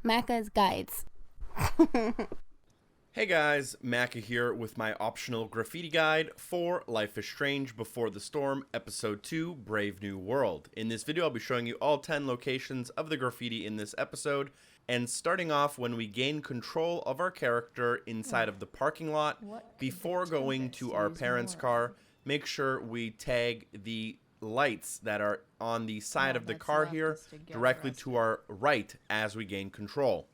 Macca's Guides. Hey guys, Macca here with my optional graffiti guide for Life is Strange Before the Storm, Episode 2, Brave New World. In this video, I'll be showing you all 10 locations of the graffiti in this episode, and starting off when we gain control of our character inside of the parking lot. Before going to our parents' car, make sure we tag the lights that are on the side of the car here directly to our right as we gain control.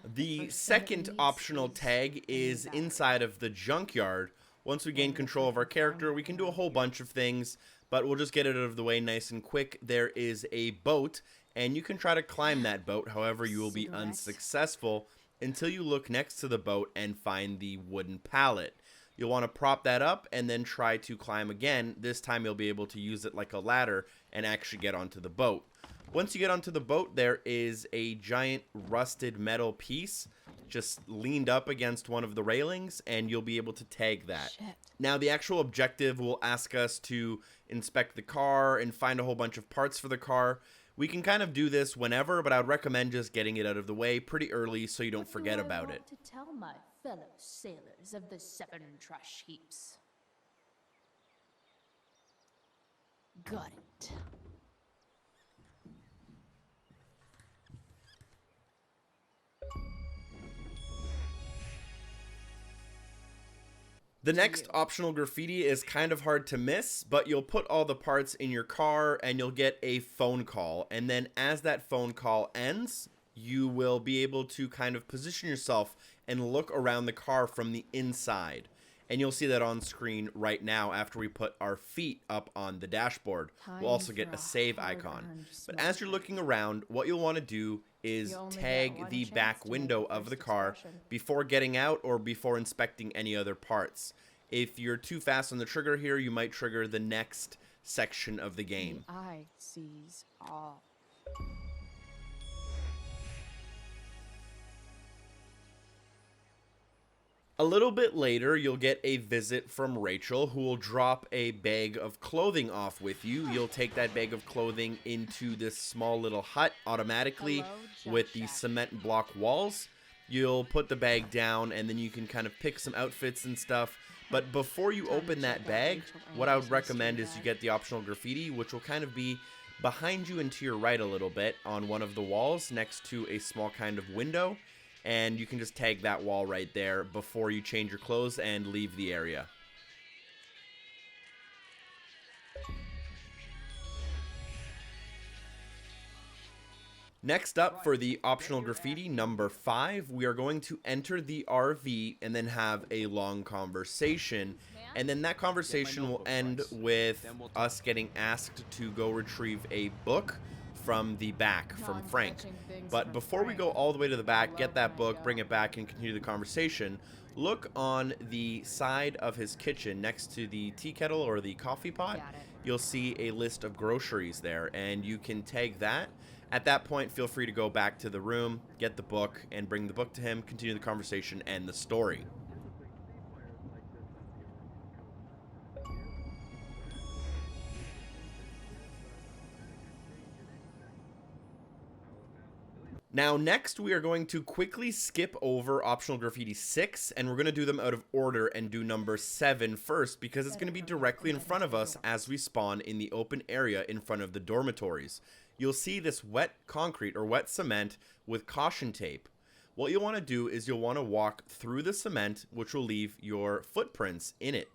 The second optional tag is inside of the junkyard. Once we gain control of our character, we can do a whole bunch of things, but we'll just get it out of the way nice and quick. There is a boat, and you can try to climb that boat. However, you will be unsuccessful until you look next to the boat and find the wooden pallet. You'll want to prop that up and then try to climb again. This time you'll be able to use it like a ladder and actually get onto the boat. Once you get onto the boat, there is a giant rusted metal piece just leaned up against one of the railings, and you'll be able to tag that. Now, the actual objective will ask us to inspect the car and find a whole bunch of parts for the car. We can kind of do this whenever, but I would recommend just getting it out of the way pretty early so you don't forget about it. To tell my fellow sailors of the 7 trash heaps. Got it. The next optional graffiti is kind of hard to miss, but you'll put all the parts in your car and you'll get a phone call. And then as that phone call ends, you will be able to kind of position yourself and look around the car from the inside. And you'll see that on screen right now after we put our feet up on the dashboard. We'll also get a save icon. But as you're looking around, what you'll want to do is tag the back window of the car before getting out or before inspecting any other parts. If you're too fast on the trigger here, you might trigger the next section of the game. The eye sees all. A little bit later, you'll get a visit from Rachel, who will drop a bag of clothing off with you. You'll take that bag of clothing into this small little hut automatically with the cement block walls. You'll put the bag down, and then you can kind of pick some outfits and stuff. But before you open that bag, what I would recommend is you get the optional graffiti, which will kind of be behind you and to your right a little bit on one of the walls next to a small kind of window. And you can just tag that wall right there before you change your clothes and leave the area. Next up for the optional graffiti number 5, we are going to enter the RV and then have a long conversation. And then that conversation will end with us getting asked to go retrieve a book from the back from Frank. But before we go all the way to the back, get that book, bring it back, and continue the conversation, look on the side of his kitchen next to the tea kettle or the coffee pot. You'll see a list of groceries there, and you can tag that. At that point, feel free to go back to the room, get the book, and bring the book to him, continue the conversation and the story. Now, next, we are going to quickly skip over optional graffiti 6, and we're going to do them out of order and do number 7 first, because it's going to be directly in front of us as we spawn in the open area in front of the dormitories. You'll see this wet concrete or wet cement with caution tape. What you'll want to do is you'll want to walk through the cement, which will leave your footprints in it.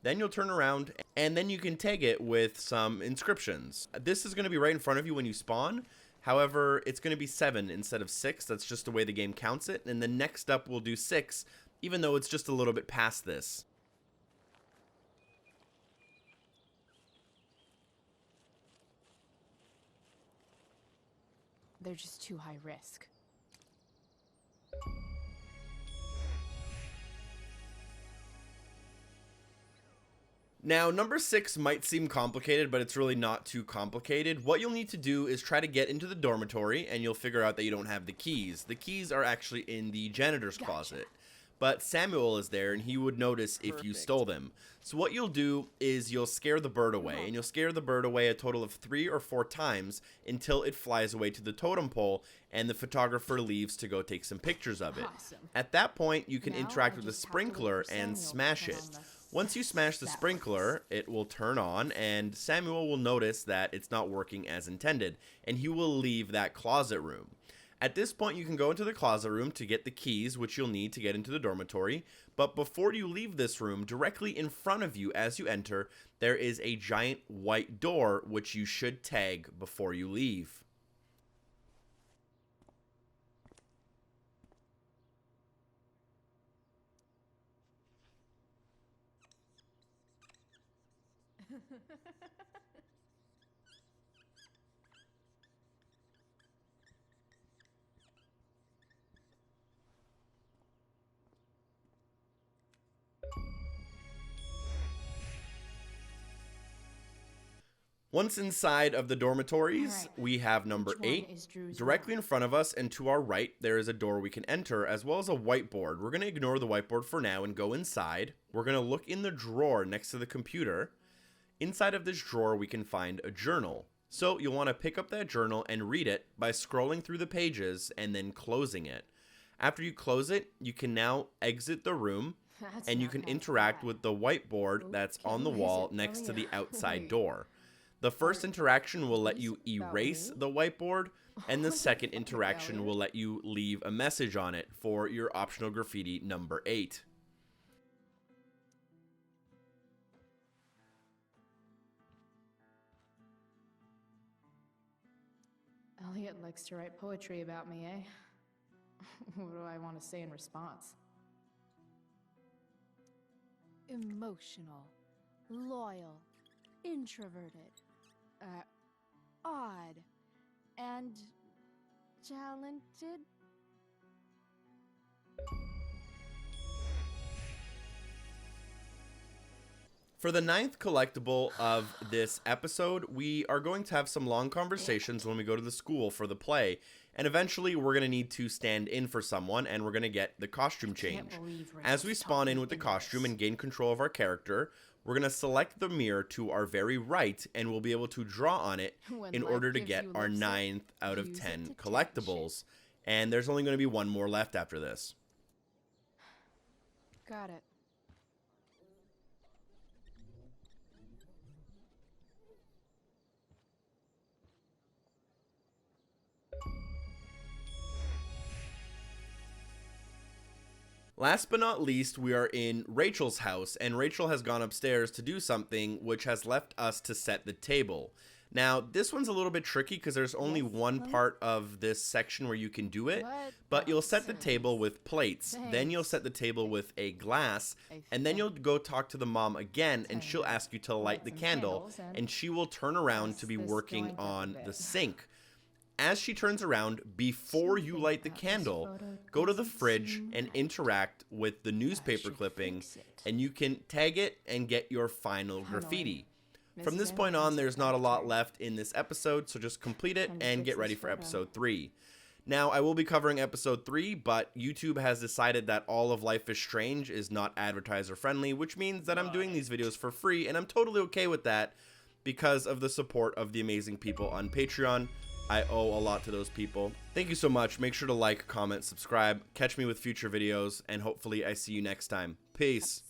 Then you'll turn around, and then you can tag it with some inscriptions. This is going to be right in front of you when you spawn. However, it's going to be 7 instead of 6. That's just the way the game counts it. And then next up, we'll do 6, even though it's just a little bit past this. They're just too high risk. Now, number 6 might seem complicated, but it's really not too complicated. What you'll need to do is try to get into the dormitory, and you'll figure out that you don't have the keys. The keys are actually in the janitor's closet. but Samuel is there and he would notice if you stole them. So what you'll do is you'll scare the bird away, and you'll scare the bird away a total of 3 or 4 times until it flies away to the totem pole and the photographer leaves to go take some pictures of it. Awesome. At that point, you can Now interact I with the just have to sprinkler wait for and Samuel smash to it. turn on the Once you smash the batteries. sprinkler, it will turn on, and Samuel will notice that it's not working as intended, and he will leave that closet room. At this point, you can go into the closet room to get the keys, which you'll need to get into the dormitory, but before you leave this room, directly in front of you as you enter, there is a giant white door, which you should tag before you leave. Once inside of the dormitories, Alright. we have number Which one 8. is Drew's Directly in front of us and to our right, there is a door we can enter, as well as a whiteboard. We're going to ignore the whiteboard for now and go inside. We're going to look in the drawer next to the computer. Inside of this drawer, we can find a journal. So you'll want to pick up that journal and read it by scrolling through the pages and then closing it. After you close it, you can now exit the room, That's and you not can half interact bad. with the whiteboard that's on the Okay, wall is it? next Oh, to the yeah. outside Wait. door. The first interaction will let Is you it about erase me? the whiteboard, and the What the second fuck, interaction Elliot? will let you leave a message on it for your optional graffiti number 8. Elliot likes to write poetry about me, eh? What do I want to say in response? Emotional, loyal, introverted, odd, and talented. For the 9th collectible of this episode, we are going to have some long conversations when we go to the school for the play, and eventually we're going to need to stand in for someone, and we're going to get the costume change. As we spawn in with the costume and gain control of our character, we're going to select the mirror to our very right, and we'll be able to draw on it When in life order to gives get you our lipstick, 9th out of use it 10 to touch. collectibles. And there's only going to be one more left after this. Got it. Last but not least, we are in Rachel's house, and Rachel has gone upstairs to do something, which has left us to set the table. Now, this one's a little bit tricky because there's only Yes, one Lily? part of this section where you can do it, What but you'll set the nonsense. table with plates, then you'll Thanks. set the table with a glass, I and then you'll think go talk to the mom again, and she'll Tiny. ask you to light the some candle, candles and and she will turn around press to be this working joint up a on the bit. sink. As she turns around, before you Something light the about this candle, photo go to the doesn't fridge seem and right. interact with the newspaper should clipping, fix it. and you can tag it and get your final graffiti. From Mrs. this point on, Anderson's there's not a lot secretary. left in this episode, so just complete it Time to and fix get ready this for photo. episode 3. Now, I will be covering episode 3, but YouTube has decided that all of Life is Strange is not advertiser friendly, which means that I'm doing these videos for free, and I'm totally okay with that because of the support of the amazing people on Patreon. I owe a lot to those people. Thank you so much. Make sure to like, comment, subscribe, catch me with future videos, and hopefully I see you next time. Peace.